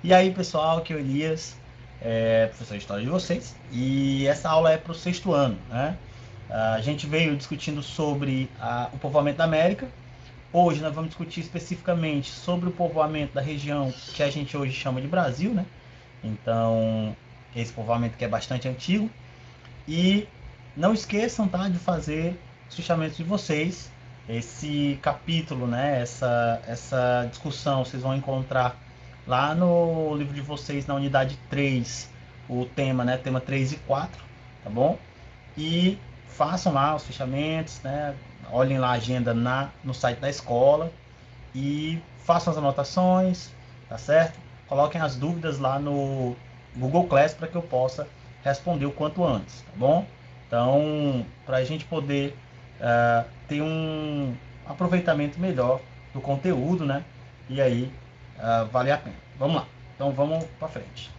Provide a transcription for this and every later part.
E aí, pessoal, aqui é o Elias, professor de História de vocês, e essa aula é para o sexto ano, né? A gente veio discutindo sobre o povoamento da América. Hoje nós vamos discutir especificamente sobre o povoamento da região que a gente hoje chama de Brasil, né? Então, esse povoamento que é bastante antigo. E não esqueçam, tá, de fazer os fichamentos de vocês. Esse capítulo, né, essa discussão, vocês vão encontrar lá no livro de vocês, na unidade 3 o tema, né, tema 3 e 4, tá bom? E façam lá os fichamentos, né, olhem lá a agenda no site da escola e façam as anotações, tá certo? Coloquem as dúvidas lá no Google Class para que eu possa responder o quanto antes, tá bom? Então, para a gente poder ter um aproveitamento melhor do conteúdo, né? E aí, vale a pena. Vamos lá. Então, vamos para frente.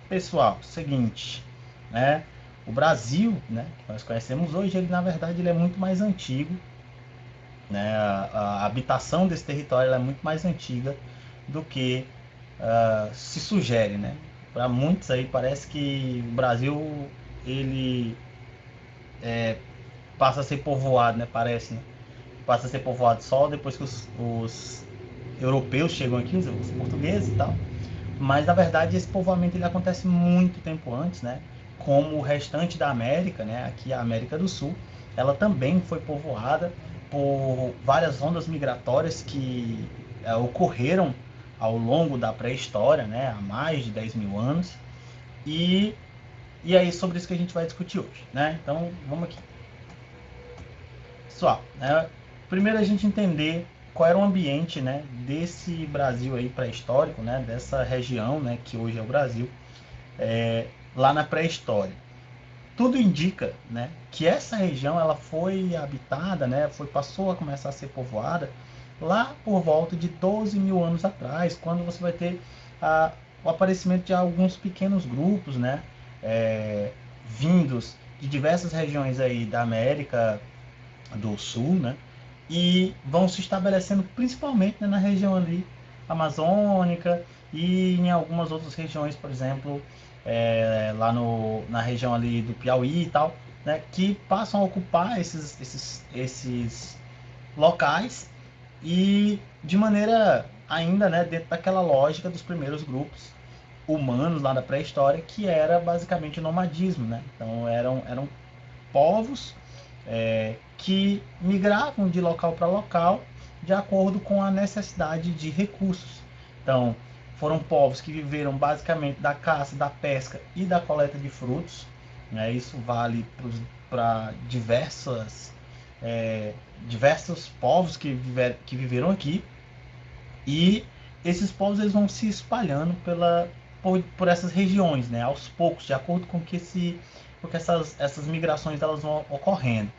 Pessoal, seguinte, né? O Brasil, né, que nós conhecemos hoje, ele na verdade ele é muito mais antigo, né? A habitação desse território ela é muito mais antiga do que se sugere, né? Para muitos aí parece que o Brasil ele passa a ser povoado, né? Parece, né? Passa a ser povoado só depois que os europeus chegam aqui, os portugueses e tal. Mas na verdade esse povoamento ele acontece muito tempo antes, né? Como o restante da América, né? Aqui a América do Sul, ela também foi povoada por várias ondas migratórias que ocorreram ao longo da pré-história, né? Há mais de 10 mil anos. E, e é sobre isso que a gente vai discutir hoje, né? Então vamos aqui. Pessoal, né? Primeiro a gente entender qual era o ambiente, né, desse Brasil aí pré-histórico, né, dessa região, né, que hoje é o Brasil, lá na pré-história. Tudo indica, né, que essa região ela foi habitada, né, passou a começar a ser povoada lá por volta de 12 mil anos atrás, quando você vai ter a, o aparecimento de alguns pequenos grupos, né, vindos de diversas regiões aí da América do Sul, né, e vão se estabelecendo principalmente, né, na região ali amazônica e em algumas outras regiões, por exemplo, lá na região ali do Piauí e tal, né, que passam a ocupar esses locais e de maneira ainda, né, dentro daquela lógica dos primeiros grupos humanos lá da pré-história, que era basicamente o nomadismo, né? Então eram povos que migravam de local para local de acordo com a necessidade de recursos. Então, foram povos que viveram basicamente da caça, da pesca e da coleta de frutos. Né? Isso vale para diversos povos que viveram aqui. E esses povos eles vão se espalhando por essas regiões, né? Aos poucos, de acordo com que essas migrações elas vão ocorrendo.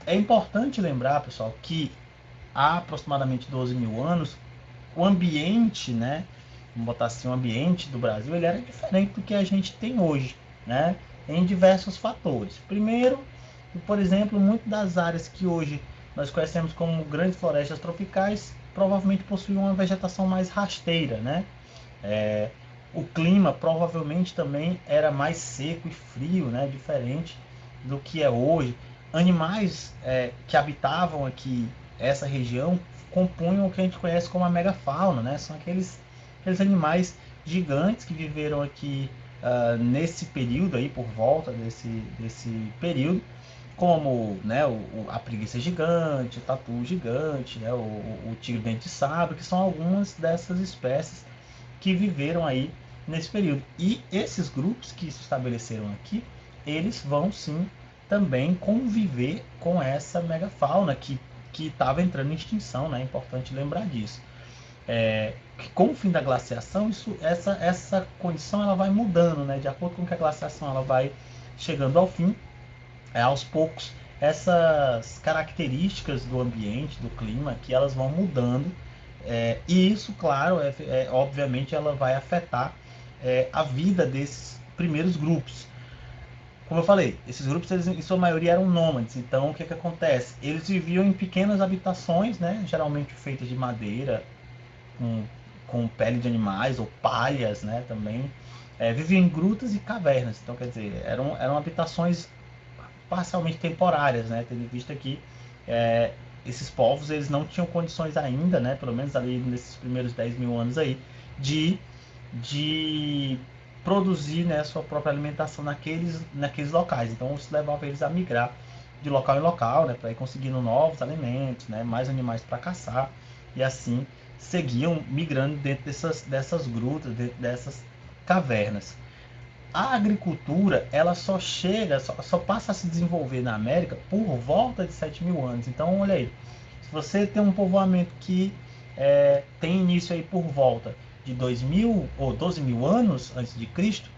É importante lembrar, pessoal, que há aproximadamente 12 mil anos, o ambiente, né? Vamos botar assim, o ambiente do Brasil, ele era diferente do que a gente tem hoje, né? Em diversos fatores. Primeiro, por exemplo, muitas das áreas que hoje nós conhecemos como grandes florestas tropicais provavelmente possuíam uma vegetação mais rasteira, né? É, o clima provavelmente também era mais seco e frio, né? Diferente do que é hoje. Animais que habitavam aqui essa região compunham o que a gente conhece como a megafauna, né? São aqueles animais gigantes que viveram aqui nesse período aí, por volta desse período, como, né, a preguiça gigante, o tatu gigante, né, o tigre dente de sabre, que são algumas dessas espécies que viveram aí nesse período. E esses grupos que se estabeleceram aqui, eles vão sim também conviver com essa megafauna que estava entrando em extinção, né? É importante lembrar disso. Que com o fim da glaciação, essa condição ela vai mudando, né? De acordo com que a glaciação ela vai chegando ao fim, aos poucos essas características do ambiente, do clima, que elas vão mudando, e isso, claro, obviamente ela vai afetar a vida desses primeiros grupos. Como eu falei, esses grupos eles, em sua maioria eram nômades, então o que acontece? Eles viviam em pequenas habitações, né, geralmente feitas de madeira, com com pele de animais ou palhas, né, também. Viviam em grutas e cavernas, então quer dizer, eram habitações parcialmente temporárias, né, tendo em vista que esses povos eles não tinham condições ainda, né, pelo menos ali nesses primeiros 10 mil anos aí, de produzir, né, sua própria alimentação naqueles locais. Então isso levava eles a migrar de local em local, né, para ir conseguindo novos alimentos, né, mais animais para caçar, e assim seguiam migrando dentro dessas grutas, dentro dessas cavernas. A agricultura ela só passa a se desenvolver na América por volta de 7 mil anos. Então, olha aí, se você tem um povoamento que tem início aí por volta de 2.000 ou 12 mil anos antes de Cristo,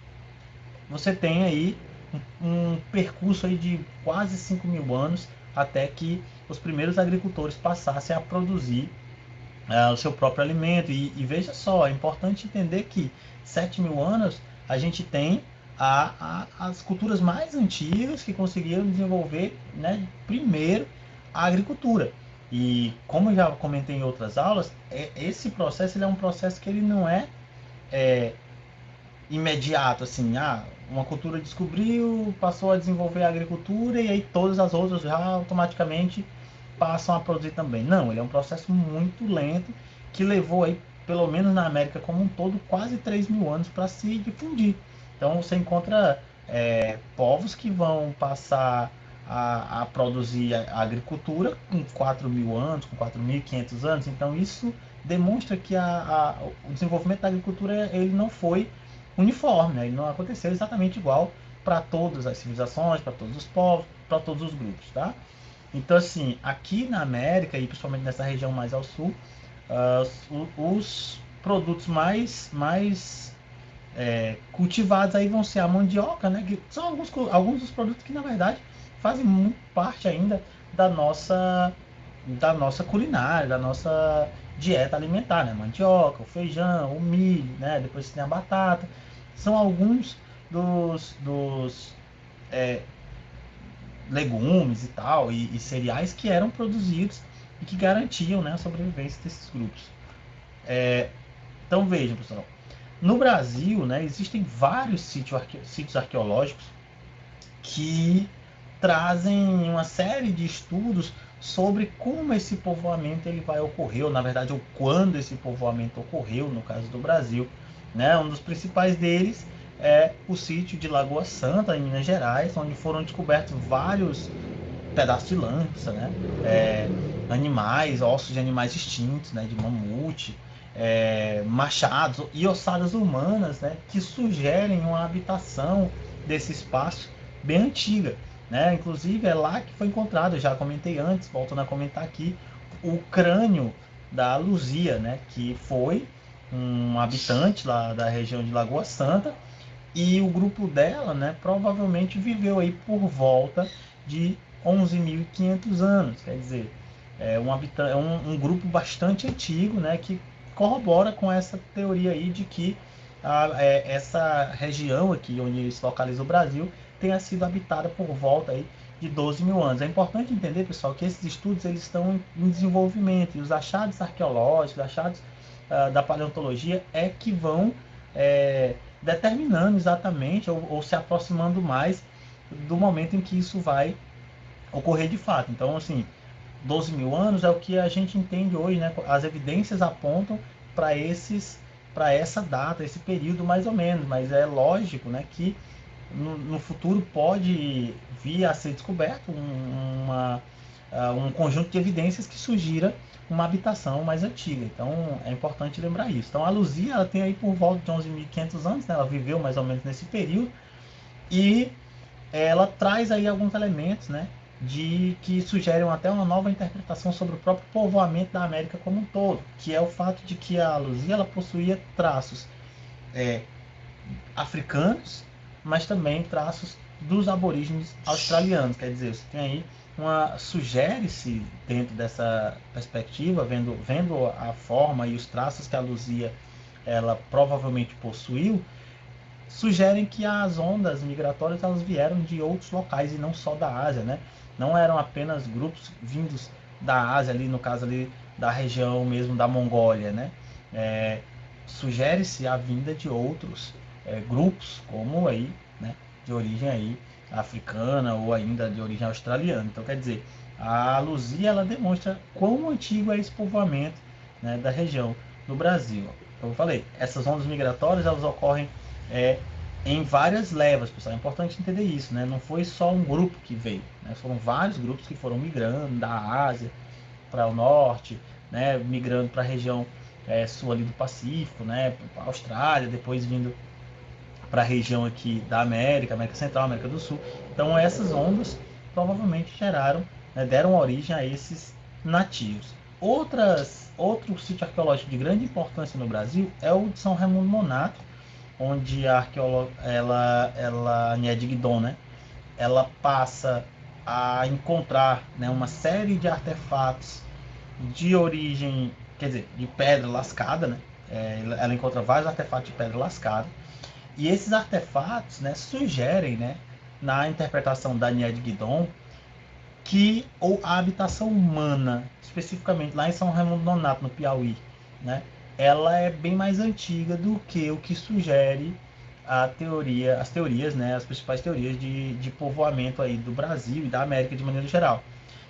você tem aí um percurso aí de quase 5 mil anos até que os primeiros agricultores passassem a produzir o seu próprio alimento. E veja só, é importante entender que 7 mil anos a gente tem as culturas mais antigas que conseguiram desenvolver, né, primeiro a agricultura. E como eu já comentei em outras aulas, esse processo ele é um processo que ele não é imediato, assim, uma cultura descobriu, passou a desenvolver a agricultura e aí todas as outras já automaticamente passam a produzir também. Não, ele é um processo muito lento que levou aí, pelo menos na América como um todo, quase 3 mil anos para se difundir. Então você encontra povos que vão passar a produzir a agricultura com 4 mil anos, com 4.500 anos. Então isso demonstra que o desenvolvimento da agricultura ele não foi uniforme, né? Ele não aconteceu exatamente igual para todas as civilizações, para todos os povos, para todos os grupos, tá? Então, assim, aqui na América, e principalmente nessa região mais ao sul, os produtos mais cultivados aí vão ser a mandioca, né? Que são alguns dos produtos que, na verdade, fazem muito parte ainda da nossa culinária, da nossa dieta alimentar, né? Mandioca, o feijão, o milho, né? Depois tem a batata. São alguns dos legumes e tal, e cereais que eram produzidos e que garantiam, né, a sobrevivência desses grupos. Então vejam, pessoal, no Brasil, né, existem vários sítios arqueológicos que trazem uma série de estudos sobre como esse povoamento ele vai ocorrer, ou na verdade, ou quando esse povoamento ocorreu, no caso do Brasil. Né? Um dos principais deles é o sítio de Lagoa Santa, em Minas Gerais, onde foram descobertos vários pedaços de lança, né? Animais, ossos de animais extintos, né? De mamute, machados e ossadas humanas, né? Que sugerem uma habitação desse espaço bem antiga, né? Inclusive é lá que foi encontrado, eu já comentei antes, voltando a comentar aqui, o crânio da Luzia, né? Que foi um habitante lá da região de Lagoa Santa, e o grupo dela, né, provavelmente viveu aí por volta de 11.500 anos, quer dizer, um grupo bastante antigo, né, que corrobora com essa teoria aí de que essa região aqui onde se localiza o Brasil tenha sido habitada por volta aí de 12 mil anos. É importante entender, pessoal, que esses estudos eles estão em desenvolvimento, e os achados arqueológicos, achados da paleontologia é que vão determinando exatamente ou se aproximando mais do momento em que isso vai ocorrer de fato. Então, assim, 12 mil anos é o que a gente entende hoje, né? As evidências apontam para essa data, esse período mais ou menos, mas é lógico, né, que no futuro pode vir a ser descoberto um conjunto de evidências que sugira uma habitação mais antiga. Então é importante lembrar isso. Então a Luzia ela tem aí por volta de 11.500 anos, né? Ela viveu mais ou menos nesse período e ela traz aí alguns elementos, né, que sugerem até uma nova interpretação sobre o próprio povoamento da América como um todo, que é o fato de que a Luzia ela possuía traços africanos, mas também traços dos aborígenes australianos. Quer dizer, você tem aí sugere-se dentro dessa perspectiva, vendo a forma e os traços que a Luzia ela provavelmente possuiu, sugerem que as ondas migratórias elas vieram de outros locais e não só da Ásia, né? Não eram apenas grupos vindos da Ásia ali, no caso ali da região mesmo da Mongólia, né? sugere-se a vinda de outros grupos, como aí, né, de origem aí africana ou ainda de origem australiana. Então, quer dizer, a Luzia ela demonstra quão antigo é esse povoamento, né, da região do Brasil. Como eu falei, essas ondas migratórias elas ocorrem em várias levas, pessoal. É importante entender isso, né? Não foi só um grupo que veio, né? Foram vários grupos que foram migrando da Ásia para o norte, né? Migrando para a região sul ali do Pacífico, né? Para a Austrália, depois vindo para a região aqui da América, América Central, América do Sul. Então essas ondas provavelmente geraram, né, deram origem a esses nativos. Outro sítio arqueológico de grande importância no Brasil é o de São Raimundo Nonato, onde a arqueóloga, a Nied Guidon, né, ela passa a encontrar, né, uma série de artefatos de origem, quer dizer, de pedra lascada, né? Ela encontra vários artefatos de pedra lascada. E esses artefatos, né, sugerem, né, na interpretação da Nied Guidon, que a habitação humana, especificamente lá em São Raimundo Nonato, no Piauí, né, ela é bem mais antiga do que o que sugere as teorias, né, as principais teorias de povoamento aí do Brasil e da América de maneira geral.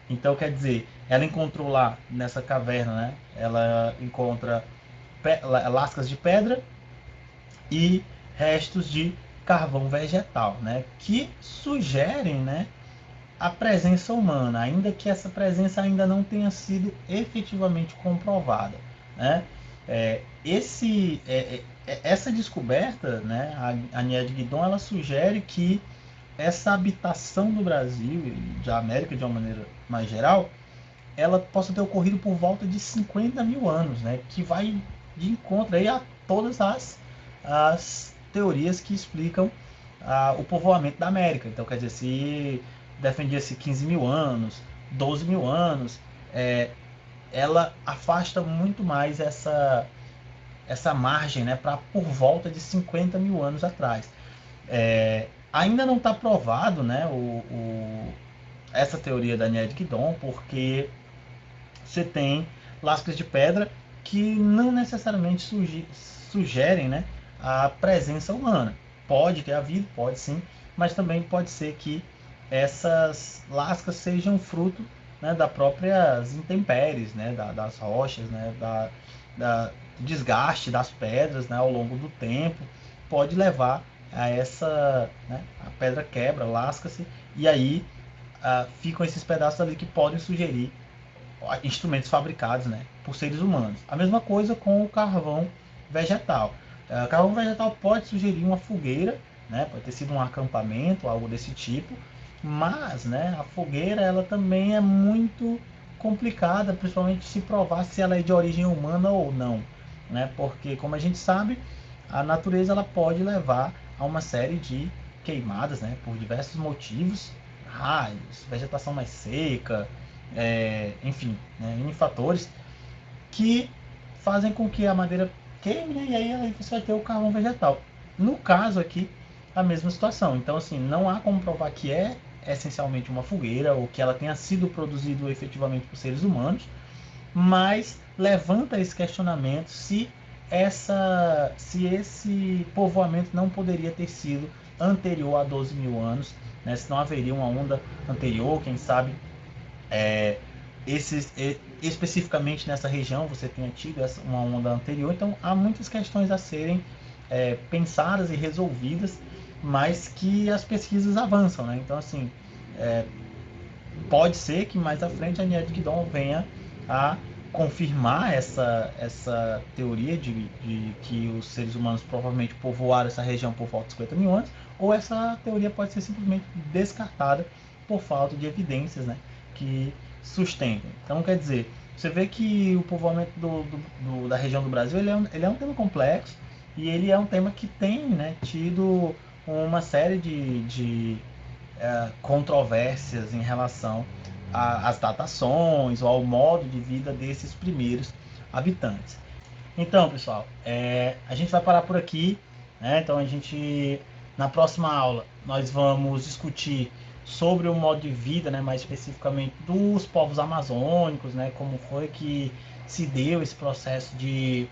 Então, quer dizer, ela encontrou lá nessa caverna, né, ela encontra lascas de pedra e restos de carvão vegetal, né, que sugerem, né, a presença humana, ainda que essa presença ainda não tenha sido efetivamente comprovada, né? Essa descoberta, né, a Nied Guidon, ela sugere que essa habitação do Brasil e da América de uma maneira mais geral, ela possa ter ocorrido por volta de 50 mil anos, né? Que vai de encontro aí a todas as teorias que explicam o povoamento da América. Então, quer dizer, se defendia-se 15 mil anos, 12 mil anos, ela afasta muito mais essa margem, né, para por volta de 50 mil anos atrás. Ainda não está provado, né, essa teoria da Nied Guidon, porque você tem lascas de pedra que não necessariamente sugerem, né, a presença humana. Pode ter havido, pode sim, mas também pode ser que essas lascas sejam fruto, né, das próprias intempéries, né, das rochas, né, da desgaste das pedras, né, ao longo do tempo, pode levar a essa, né, a pedra quebra, lasca-se, e aí ficam esses pedaços ali que podem sugerir instrumentos fabricados, né, por seres humanos. A mesma coisa com o carvão vegetal. O carvão vegetal pode sugerir uma fogueira, né, pode ter sido um acampamento, algo desse tipo, mas, né, a fogueira ela também é muito complicada, principalmente se provar se ela é de origem humana ou não, né, porque como a gente sabe, a natureza ela pode levar a uma série de queimadas, né, por diversos motivos, raios, vegetação mais seca, enfim, né, N fatores que fazem com que a madeira queime, né, e aí você vai ter o carvão vegetal. No caso aqui, a mesma situação. Então, assim, não há como provar que é essencialmente uma fogueira ou que ela tenha sido produzido efetivamente por seres humanos, mas levanta esse questionamento se esse povoamento não poderia ter sido anterior a 12 mil anos, né, se não haveria uma onda anterior, quem sabe especificamente nessa região você tenha tido uma onda anterior. Então há muitas questões a serem pensadas e resolvidas, mas que as pesquisas avançam, né? Então assim, pode ser que mais à frente a Nied Guidon venha a confirmar essa teoria de que os seres humanos provavelmente povoaram essa região por volta de 50 mil anos, ou essa teoria pode ser simplesmente descartada por falta de evidências, né, que sustentem. Então, quer dizer, você vê que o povoamento da região do Brasil ele é um tema complexo e ele é um tema que tem, né, tido uma série de controvérsias em relação às datações ou ao modo de vida desses primeiros habitantes. Então, pessoal, a gente vai parar por aqui, né? Então, na próxima aula, nós vamos discutir sobre o modo de vida, né? Mais especificamente dos povos amazônicos, né? Como foi que se deu esse processo de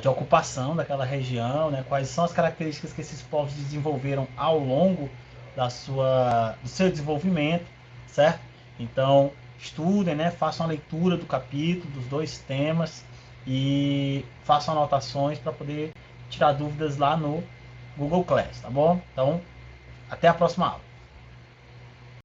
de ocupação daquela região, né? Quais são as características que esses povos desenvolveram ao longo do seu desenvolvimento, certo? Então, estudem, né? Façam a leitura do capítulo, dos dois temas e façam anotações para poder tirar dúvidas lá no Google Class, tá bom? Então, até a próxima aula.